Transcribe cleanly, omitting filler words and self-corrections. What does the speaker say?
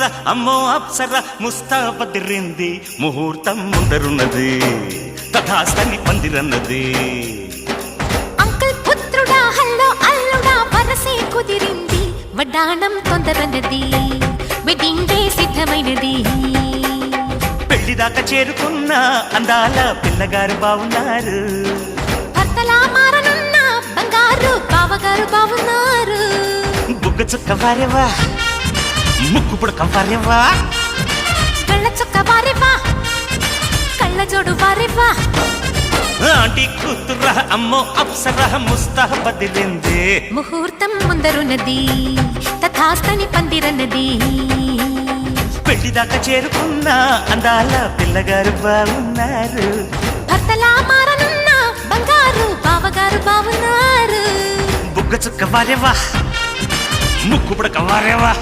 కూతుర అమ్మో అప్సర ముస్తాబదిరింది ముహూర్తం ముందరున్నది తథాస్తని పందిరన్నది uncle పుత్రుడా hello అల్లుడా వరసే కుదిరింది వడ్డాణం తొందరన్నది వెడ్డింగ్ డే సిద్ధమైనది పెళ్లిదాకా చేరుకున్న అందాల పిల్లగారు బావున్నారు భర్తలా మారనున్న బంగారు బావగారు బావున్నారు బుగ్గ చుక్క వారేవా ముక్కు పుడక వారేవా కళ్ళ చుక్క వారేవా కళ్ళ జోడు వారేవా ఆంటీ కూతుర అమ్మో అప్సర ముస్తాబదిరింది ముహూర్తం ముందరున్నది తథాస్తని పందిరన్నది పెళ్లిదాకా చేరుకున్న అందాల పిల్లగారు బాగున్నారు భర్తలా మారనున్న బంగారు బావగారు బావున్నారు బుగ్గ చుక్క వారేవా ముక్కు పుడక వారేవా